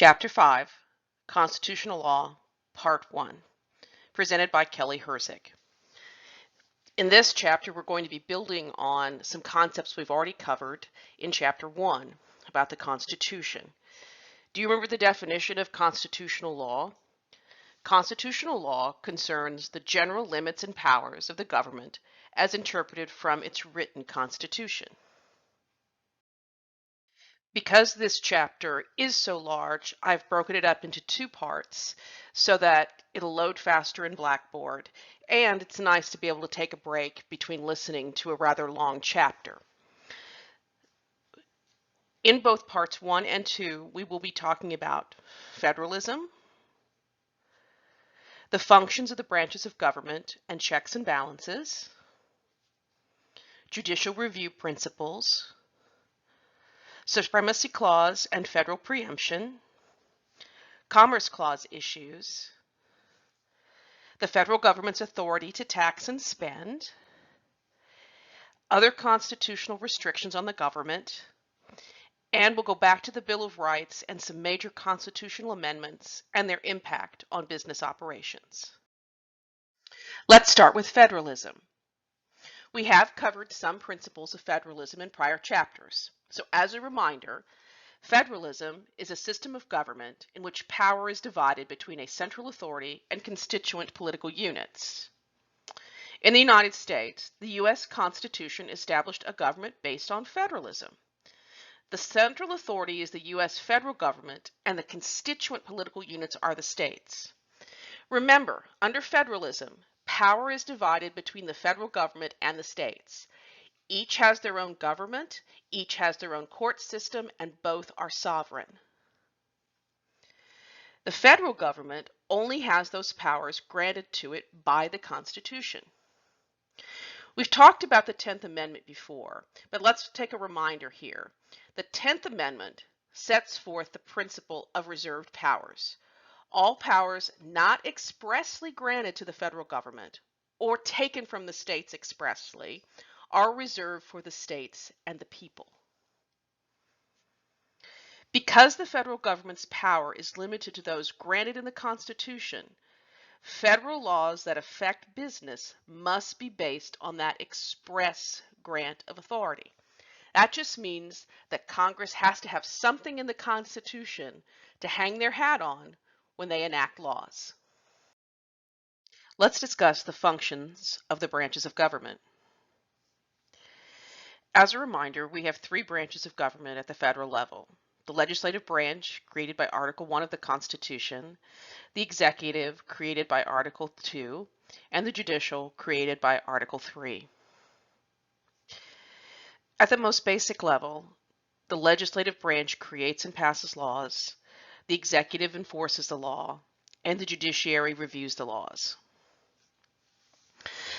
Chapter 5, Constitutional Law, Part 1, presented by Kelly Herzig. In this chapter, we're going to be building on some concepts we've already covered in Chapter 1 about the Constitution. Do you remember the definition of constitutional law? Constitutional law concerns the general limits and powers of the government as interpreted from its written constitution. Because this chapter is so large, I've broken it up into two parts so that it'll load faster in Blackboard, and it's nice to be able to take a break between listening to a rather long chapter. In both parts 1 and 2, we will be talking about federalism, the functions of the branches of government and checks and balances, judicial review principles, Supremacy Clause and Federal Preemption, Commerce Clause issues, the federal government's authority to tax and spend, other constitutional restrictions on the government, and we'll go back to the Bill of Rights and some major constitutional amendments and their impact on business operations. Let's start with federalism. We have covered some principles of federalism in prior chapters. So as a reminder, federalism is a system of government in which power is divided between a central authority and constituent political units. In the United States, the U.S. Constitution established a government based on federalism. The central authority is the U.S. federal government, and the constituent political units are the states. Remember, under federalism, power is divided between the federal government and the states. Each has their own government, each has their own court system, and both are sovereign. The federal government only has those powers granted to it by the Constitution. We've talked about the 10th Amendment before, but let's take a reminder here. The 10th Amendment sets forth the principle of reserved powers. All powers not expressly granted to the federal government or taken from the states expressly are reserved for the states and the people. Because the federal government's power is limited to those granted in the Constitution, federal laws that affect business must be based on that express grant of authority. That just means that Congress has to have something in the Constitution to hang their hat on when they enact laws. Let's discuss the functions of the branches of government. As a reminder, we have three branches of government at the federal level. The legislative branch, created by Article 1 of the Constitution, the executive, created by Article 2, and the judicial, created by Article 3. At the most basic level, the legislative branch creates and passes laws, the executive enforces the law, and the judiciary reviews the laws.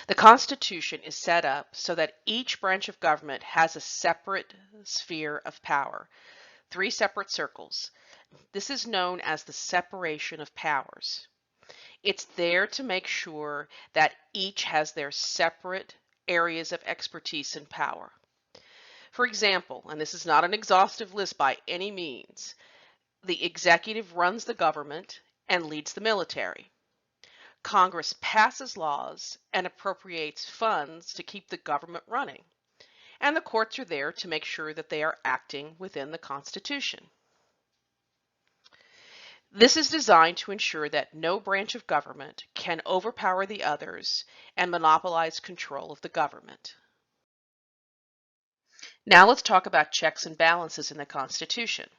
The Constitution is set up so that each branch of government has a separate sphere of power, three separate circles. This is known as the separation of powers. It's there to make sure that each has their separate areas of expertise and power. For example, and this is not an exhaustive list by any means, the executive runs the government and leads the military. Congress passes laws and appropriates funds to keep the government running. And the courts are there to make sure that they are acting within the Constitution. This is designed to ensure that no branch of government can overpower the others and monopolize control of the government. Now let's talk about checks and balances in the Constitution.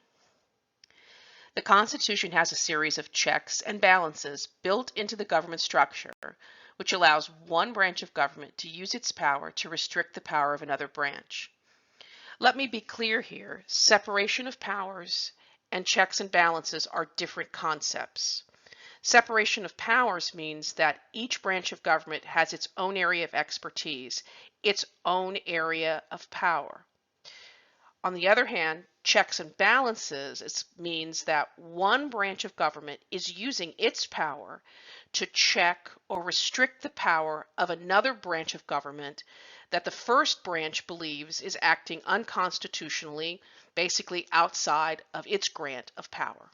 The Constitution has a series of checks and balances built into the government structure, which allows one branch of government to use its power to restrict the power of another branch. Let me be clear here, separation of powers and checks and balances are different concepts. Separation of powers means that each branch of government has its own area of expertise, its own area of power. On the other hand, checks and balances means that one branch of government is using its power to check or restrict the power of another branch of government that the first branch believes is acting unconstitutionally, basically outside of its grant of power.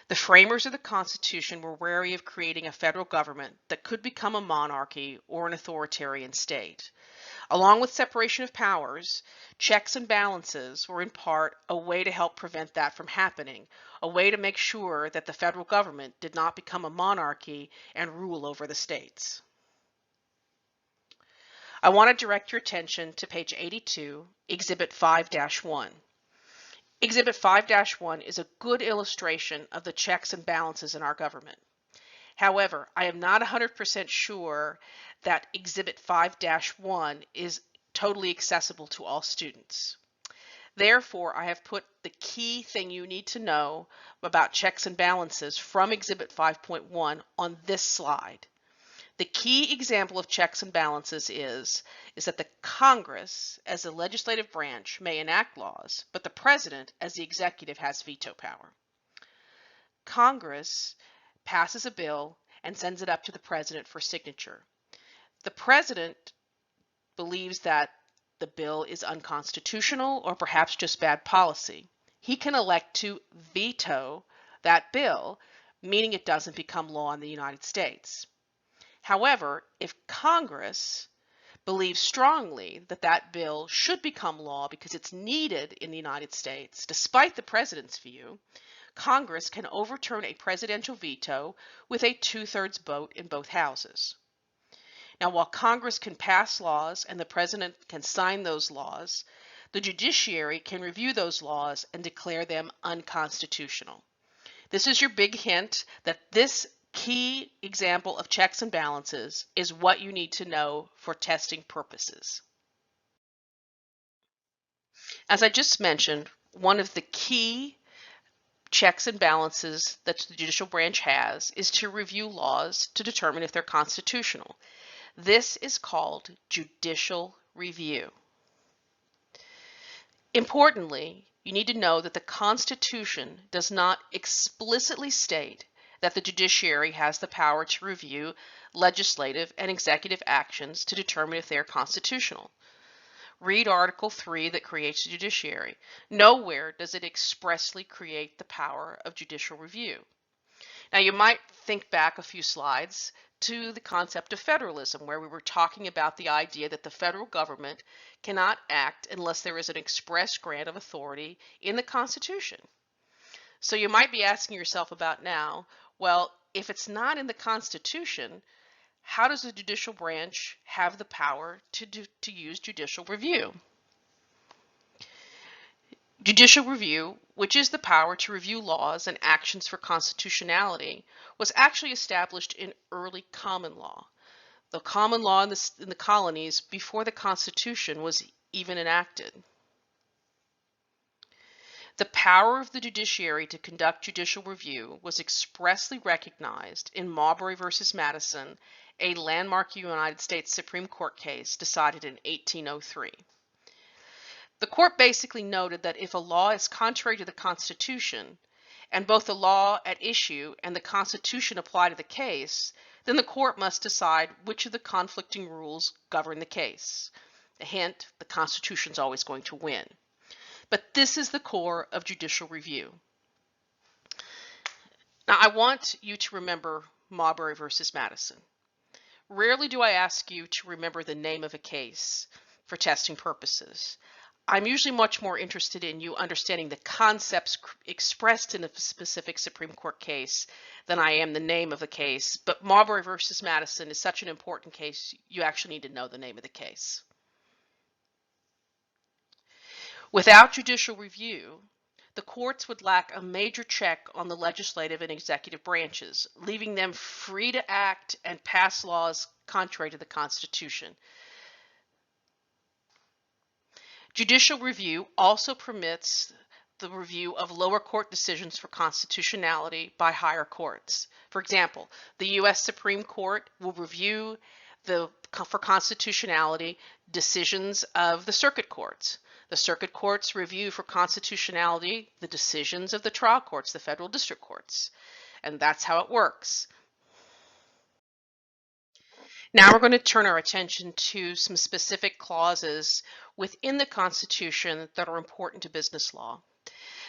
The framers of the Constitution were wary of creating a federal government that could become a monarchy or an authoritarian state. Along with separation of powers, checks and balances were in part a way to help prevent that from happening, a way to make sure that the federal government did not become a monarchy and rule over the states. I want to direct your attention to page 82, Exhibit 5-1. Exhibit 5-1 is a good illustration of the checks and balances in our government. However, I am not 100% sure that Exhibit 5-1 is totally accessible to all students. Therefore, I have put the key thing you need to know about checks and balances from Exhibit 5.1 on this slide. The key example of checks and balances is that the Congress, as the legislative branch, may enact laws, but the President, as the executive, has veto power. Congress passes a bill and sends it up to the President for signature. The President believes that the bill is unconstitutional or perhaps just bad policy. He can elect to veto that bill, meaning it doesn't become law in the United States. However, if Congress believes strongly that that bill should become law because it's needed in the United States, despite the President's view, Congress can overturn a presidential veto with a 2/3 vote in both houses. Now, while Congress can pass laws and the President can sign those laws, the judiciary can review those laws and declare them unconstitutional. This is your big hint that this key example of checks and balances is what you need to know for testing purposes. As I just mentioned, one of the key checks and balances that the judicial branch has is to review laws to determine if they're constitutional. This is called judicial review. Importantly, you need to know that the Constitution does not explicitly state that the judiciary has the power to review legislative and executive actions to determine if they are constitutional. Read Article 3 that creates the judiciary. Nowhere does it expressly create the power of judicial review. Now, you might think back a few slides to the concept of federalism, where we were talking about the idea that the federal government cannot act unless there is an express grant of authority in the Constitution. So you might be asking yourself about now, well, if it's not in the Constitution, how does the judicial branch have the power to use judicial review? Judicial review, which is the power to review laws and actions for constitutionality, was actually established in early common law. The common law in the colonies before the Constitution was even enacted. The power of the judiciary to conduct judicial review was expressly recognized in Marbury v. Madison, a landmark United States Supreme Court case decided in 1803. The court basically noted that if a law is contrary to the Constitution, and both the law at issue and the Constitution apply to the case, then the court must decide which of the conflicting rules govern the case. A hint, the Constitution is always going to win. But this is the core of judicial review. Now, I want you to remember Marbury v. Madison. Rarely do I ask you to remember the name of a case for testing purposes. I'm usually much more interested in you understanding the concepts expressed in a specific Supreme Court case than I am the name of the case. But Marbury v. Madison is such an important case, you actually need to know the name of the case. Without judicial review, the courts would lack a major check on the legislative and executive branches, leaving them free to act and pass laws contrary to the Constitution. Judicial review also permits the review of lower court decisions for constitutionality by higher courts. For example, the U.S. Supreme Court will review for constitutionality decisions of the circuit courts. The circuit courts review for constitutionality the decisions of the trial courts, the federal district courts. And that's how it works. Now we're going to turn our attention to some specific clauses within the Constitution that are important to business law.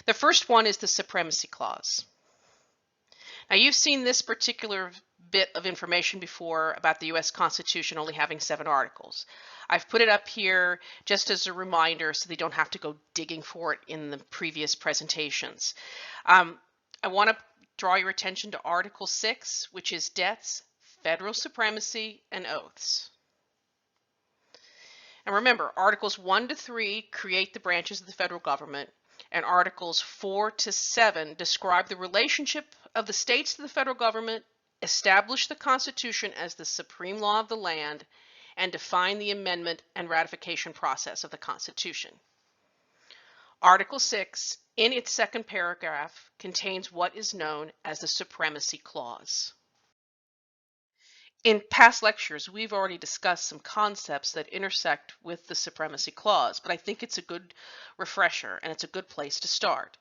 The first one is the Supremacy Clause. Now, you've seen this particular bit of information before about the U.S. Constitution only having 7 articles. I've put it up here just as a reminder so they don't have to go digging for it in the previous presentations. I want to draw your attention to Article 6, which is debts, federal supremacy, and oaths. And remember, Articles 1 to 3 create the branches of the federal government, and Articles 4 to 7 describe the relationship of the states to the federal government, establish the Constitution as the supreme law of the land, and define the amendment and ratification process of the Constitution. Article 6, in its second paragraph, contains what is known as the Supremacy Clause. In past lectures, we've already discussed some concepts that intersect with the Supremacy Clause, but I think it's a good refresher and it's a good place to start.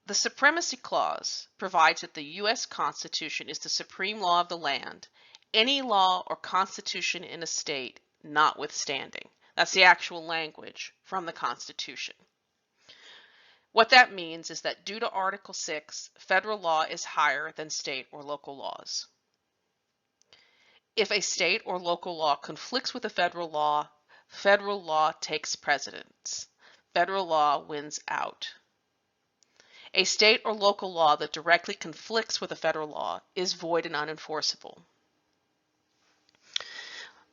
The Supremacy Clause provides that the U.S. Constitution is the supreme law of the land, any law or constitution in a state notwithstanding. That's the actual language from the Constitution. What that means is that due to Article 6, federal law is higher than state or local laws. If a state or local law conflicts with a federal law takes precedence. Federal law wins out. A state or local law that directly conflicts with a federal law is void and unenforceable.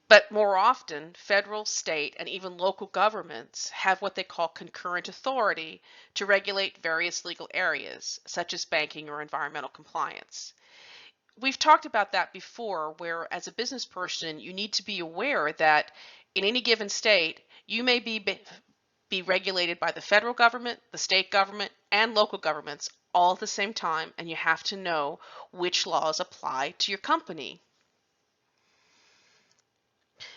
But more often, federal, state, and even local governments have what they call concurrent authority to regulate various legal areas, such as banking or environmental compliance. We've talked about that before, where as a business person, you need to be aware that in any given state, you may be regulated by the federal government, the state government, and local governments all at the same time, and you have to know which laws apply to your company.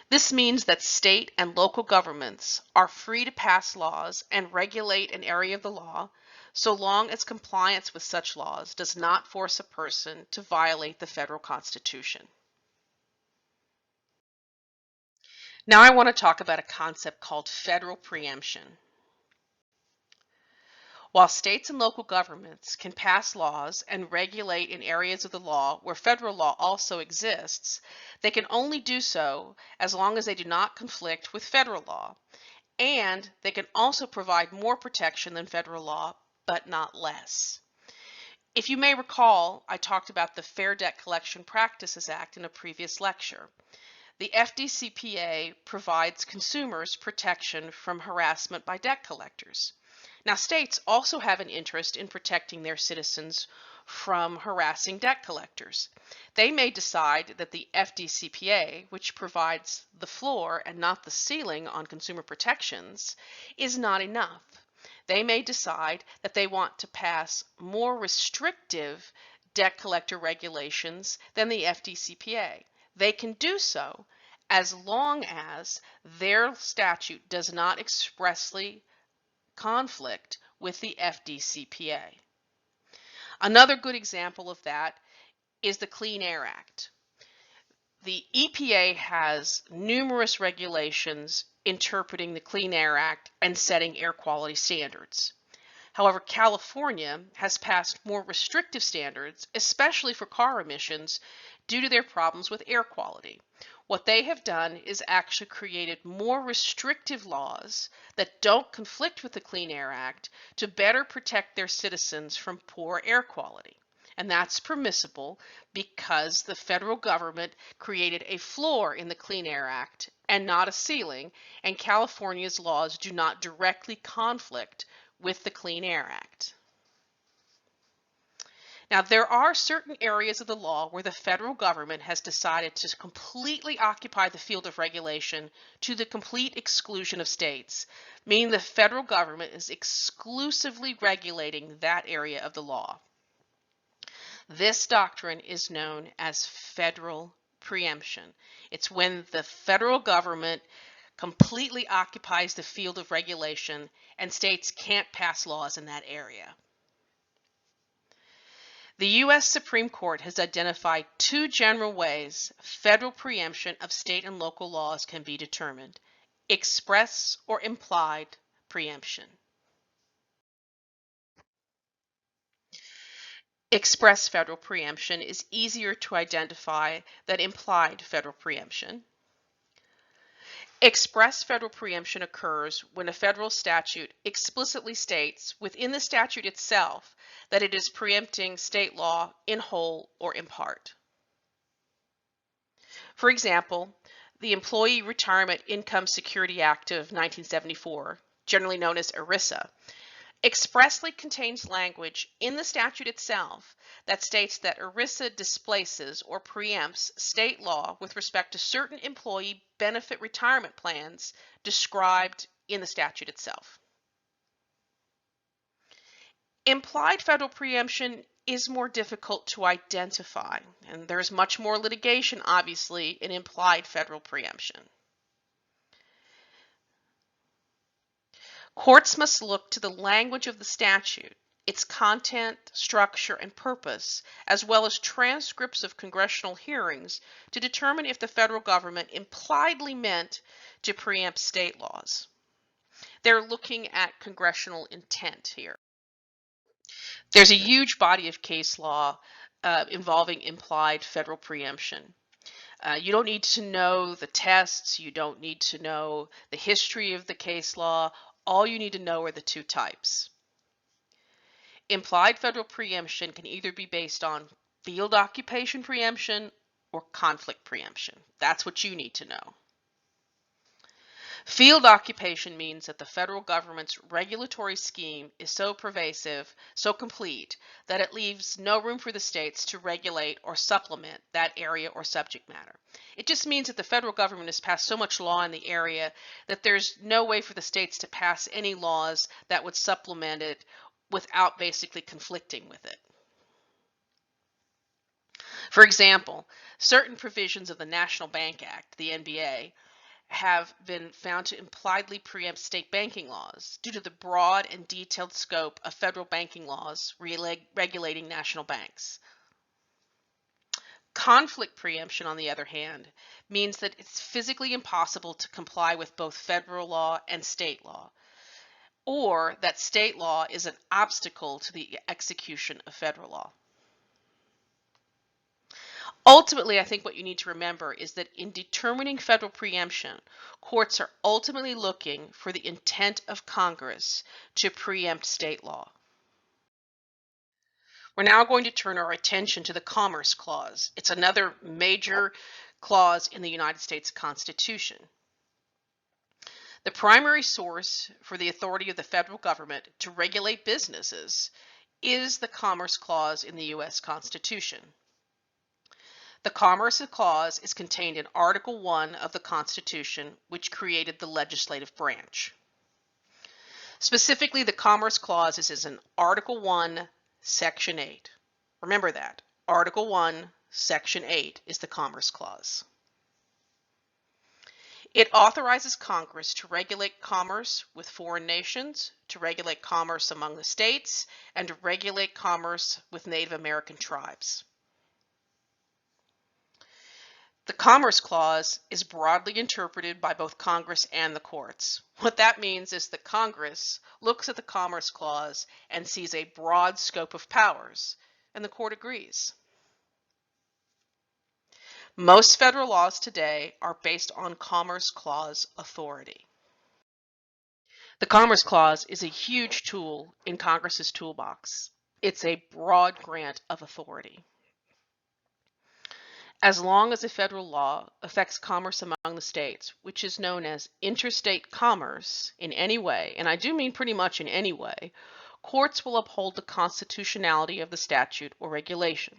This means that state and local governments are free to pass laws and regulate an area of the law so long as compliance with such laws does not force a person to violate the federal Constitution. Now I want to talk about a concept called federal preemption. While states and local governments can pass laws and regulate in areas of the law where federal law also exists, they can only do so as long as they do not conflict with federal law, and they can also provide more protection than federal law, but not less. If you may recall, I talked about the Fair Debt Collection Practices Act in a previous lecture. The FDCPA provides consumers protection from harassment by debt collectors. Now, states also have an interest in protecting their citizens from harassing debt collectors. They may decide that the FDCPA, which provides the floor and not the ceiling on consumer protections, is not enough. They may decide that they want to pass more restrictive debt collector regulations than the FDCPA. They can do so as long as their statute does not expressly conflict with the FDCPA. Another good example of that is the Clean Air Act. The EPA has numerous regulations interpreting the Clean Air Act and setting air quality standards. However, California has passed more restrictive standards, especially for car emissions, due to their problems with air quality. What they have done is actually created more restrictive laws that don't conflict with the Clean Air Act to better protect their citizens from poor air quality. And that's permissible because the federal government created a floor in the Clean Air Act and not a ceiling, and California's laws do not directly conflict with the Clean Air Act. Now, there are certain areas of the law where the federal government has decided to completely occupy the field of regulation to the complete exclusion of states, meaning the federal government is exclusively regulating that area of the law. This doctrine is known as federal preemption. It's when the federal government completely occupies the field of regulation and states can't pass laws in that area. The U.S. Supreme Court has identified 2 general ways federal preemption of state and local laws can be determined: express or implied preemption. Express federal preemption is easier to identify than implied federal preemption. Express federal preemption occurs when a federal statute explicitly states within the statute itself that it is preempting state law in whole or in part. For example, the Employee Retirement Income Security Act of 1974, generally known as ERISA, expressly contains language in the statute itself that states that ERISA displaces or preempts state law with respect to certain employee benefit retirement plans described in the statute itself. Implied federal preemption is more difficult to identify, and there's much more litigation, obviously, in implied federal preemption. Courts must look to the language of the statute, its content, structure, and purpose, as well as transcripts of congressional hearings to determine if the federal government impliedly meant to preempt state laws. They're looking at congressional intent here. There's a huge body of case law involving implied federal preemption. You don't need to know the tests. You don't need to know the history of the case law. All you need to know are the two types. Implied federal preemption can either be based on field occupation preemption or conflict preemption. That's what you need to know. Field occupation means that the federal government's regulatory scheme is so pervasive, so complete, that it leaves no room for the states to regulate or supplement that area or subject matter. It just means that the federal government has passed so much law in the area that there's no way for the states to pass any laws that would supplement it without basically conflicting with it. For example, certain provisions of the National Bank Act, the NBA, have been found to impliedly preempt state banking laws due to the broad and detailed scope of federal banking laws regulating national banks. Conflict preemption, on the other hand, means that it's physically impossible to comply with both federal law and state law, or that state law is an obstacle to the execution of federal law. Ultimately, I think what you need to remember is that in determining federal preemption, courts are ultimately looking for the intent of Congress to preempt state law. We're now going to turn our attention to the Commerce Clause. It's another major clause in the United States Constitution. The primary source for the authority of the federal government to regulate businesses is the Commerce Clause in the U.S. Constitution. The Commerce Clause is contained in Article 1 of the Constitution, which created the legislative branch. Specifically, the Commerce Clause is in Article 1, Section 8. Remember that. Article 1, Section 8 is the Commerce Clause. It authorizes Congress to regulate commerce with foreign nations, to regulate commerce among the states, and to regulate commerce with Native American tribes. The Commerce Clause is broadly interpreted by both Congress and the courts. What that means is that Congress looks at the Commerce Clause and sees a broad scope of powers, and the court agrees. Most federal laws today are based on Commerce Clause authority. The Commerce Clause is a huge tool in Congress's toolbox. It's a broad grant of authority. As long as a federal law affects commerce among the states, which is known as interstate commerce in any way, and I do mean pretty much in any way, courts will uphold the constitutionality of the statute or regulation.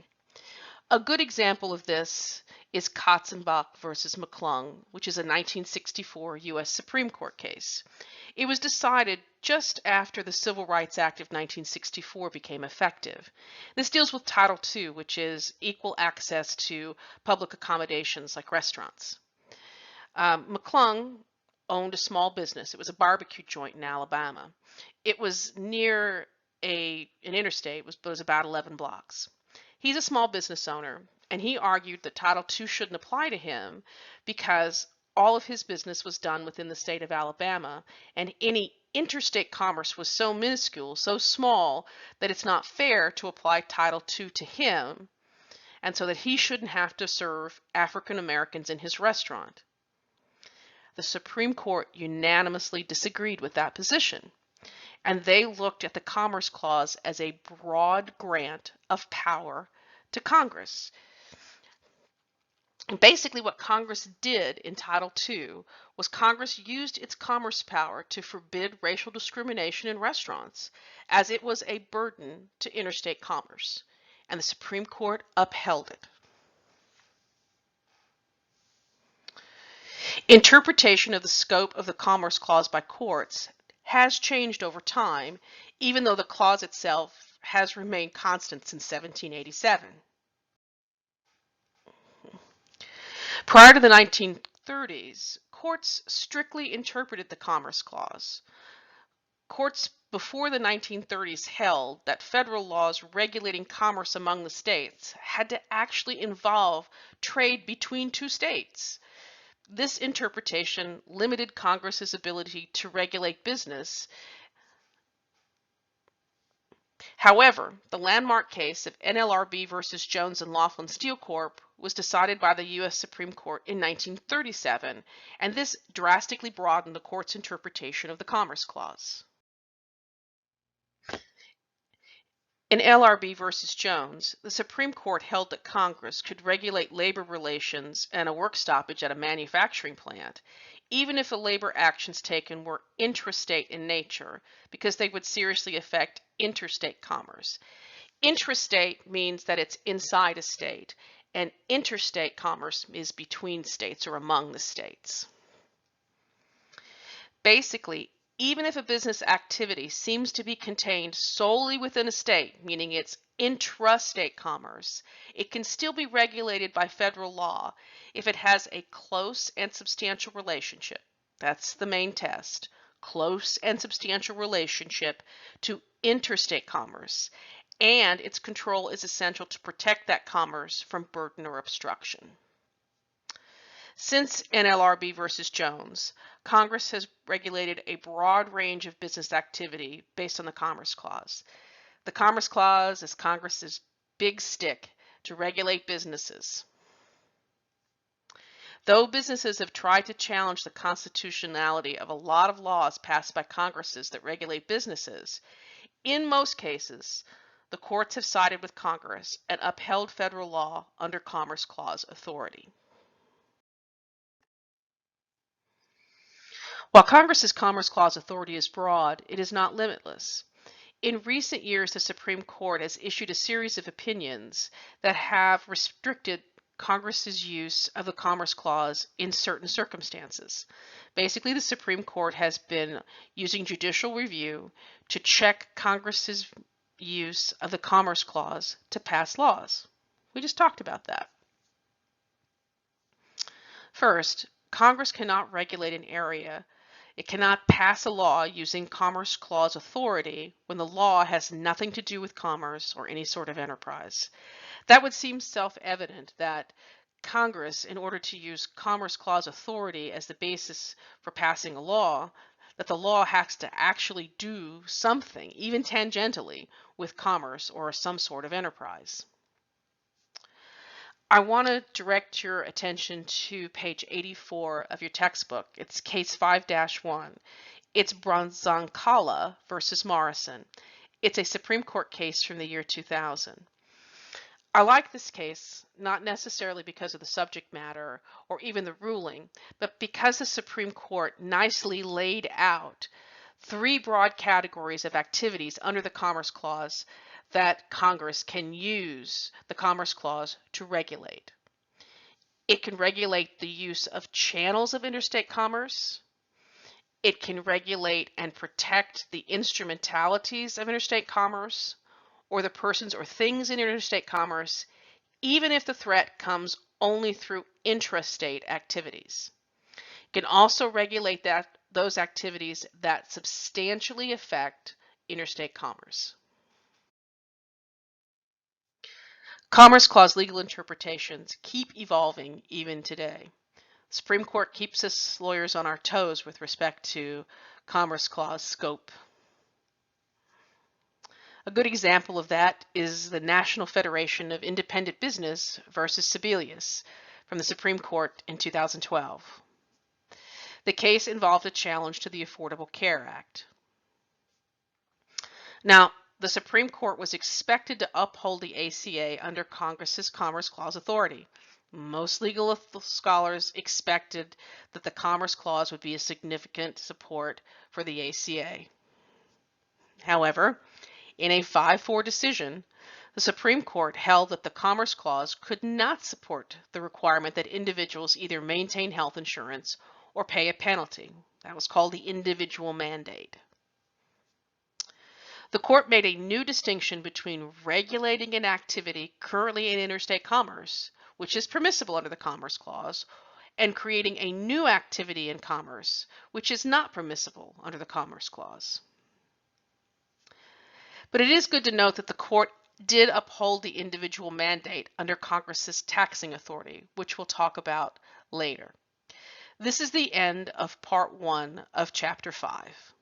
A good example of this is Katzenbach versus McClung, which is a 1964 U.S. Supreme Court case. It was decided just after the Civil Rights Act of 1964 became effective. This deals with Title II, which is equal access to public accommodations like restaurants. McClung owned a small business. It was a barbecue joint in Alabama. It was near an interstate, but it was about 11 blocks. He's a small business owner, and he argued that Title II shouldn't apply to him because all of his business was done within the state of Alabama, and any interstate commerce was so minuscule, so small, that it's not fair to apply Title II to him, and so that he shouldn't have to serve African Americans in his restaurant. The Supreme Court unanimously disagreed with that position, and they looked at the Commerce Clause as a broad grant of power to Congress. And basically what Congress did in Title II was Congress used its commerce power to forbid racial discrimination in restaurants, as it was a burden to interstate commerce, and the Supreme Court upheld it. Interpretation of the scope of the Commerce Clause by courts has changed over time, even though the clause itself has remained constant since 1787. Prior to the 1930s, courts strictly interpreted the Commerce Clause. Courts before the 1930s held that federal laws regulating commerce among the states had to actually involve trade between two states. This interpretation limited Congress's ability to regulate business. However, the landmark case of NLRB versus Jones and Laughlin Steel Corp was decided by the U.S. Supreme Court in 1937, and this drastically broadened the court's interpretation of the Commerce Clause. In LRB versus Jones, the Supreme Court held that Congress could regulate labor relations and a work stoppage at a manufacturing plant, even if the labor actions taken were intrastate in nature, because they would seriously affect interstate commerce. Intrastate means that it's inside a state, and interstate commerce is between states or among the states. Basically, even if a business activity seems to be contained solely within a state, meaning it's intrastate commerce, it can still be regulated by federal law if it has a close and substantial relationship. That's the main test. Close and substantial relationship to interstate commerce, and its control is essential to protect that commerce from burden or obstruction. Since NLRB versus Jones, Congress has regulated a broad range of business activity based on the Commerce Clause. The Commerce Clause is Congress's big stick to regulate businesses. Though businesses have tried to challenge the constitutionality of a lot of laws passed by Congresses that regulate businesses, in most cases, the courts have sided with Congress and upheld federal law under Commerce Clause authority. While Congress's Commerce Clause authority is broad, it is not limitless. In recent years, the Supreme Court has issued a series of opinions that have restricted Congress's use of the Commerce Clause in certain circumstances. Basically, the Supreme Court has been using judicial review to check Congress's use of the Commerce Clause to pass laws. We just talked about that. First, Congress cannot regulate an area. It cannot pass a law using Commerce Clause authority when the law has nothing to do with commerce or any sort of enterprise. That would seem self-evident that Congress, in order to use Commerce Clause authority as the basis for passing a law, that the law has to actually do something, even tangentially, with commerce or some sort of enterprise. I want to direct your attention to page 84 of your textbook. It's case 5-1. It's Bronzankala versus Morrison. It's a Supreme Court case from the year 2000. I like this case, not necessarily because of the subject matter or even the ruling, but because the Supreme Court nicely laid out three broad categories of activities under the Commerce Clause that Congress can use the Commerce Clause to regulate. It can regulate the use of channels of interstate commerce. It can regulate and protect the instrumentalities of interstate commerce or the persons or things in interstate commerce, even if the threat comes only through intrastate activities. It can also regulate those activities that substantially affect interstate commerce. Commerce Clause legal interpretations keep evolving even today. The Supreme Court keeps us lawyers on our toes with respect to Commerce Clause scope. A good example of that is the National Federation of Independent Business versus Sebelius from the Supreme Court in 2012. The case involved a challenge to the Affordable Care Act. Now, the Supreme Court was expected to uphold the ACA under Congress's Commerce Clause authority. Most legal scholars expected that the Commerce Clause would be a significant support for the ACA. However, in a 5-4 decision, the Supreme Court held that the Commerce Clause could not support the requirement that individuals either maintain health insurance or pay a penalty. That was called the individual mandate. The court made a new distinction between regulating an activity currently in interstate commerce, which is permissible under the Commerce Clause, and creating a new activity in commerce, which is not permissible under the Commerce Clause. But it is good to note that the court did uphold the individual mandate under Congress's taxing authority, which we'll talk about later. This is the end of part 1 of chapter 5.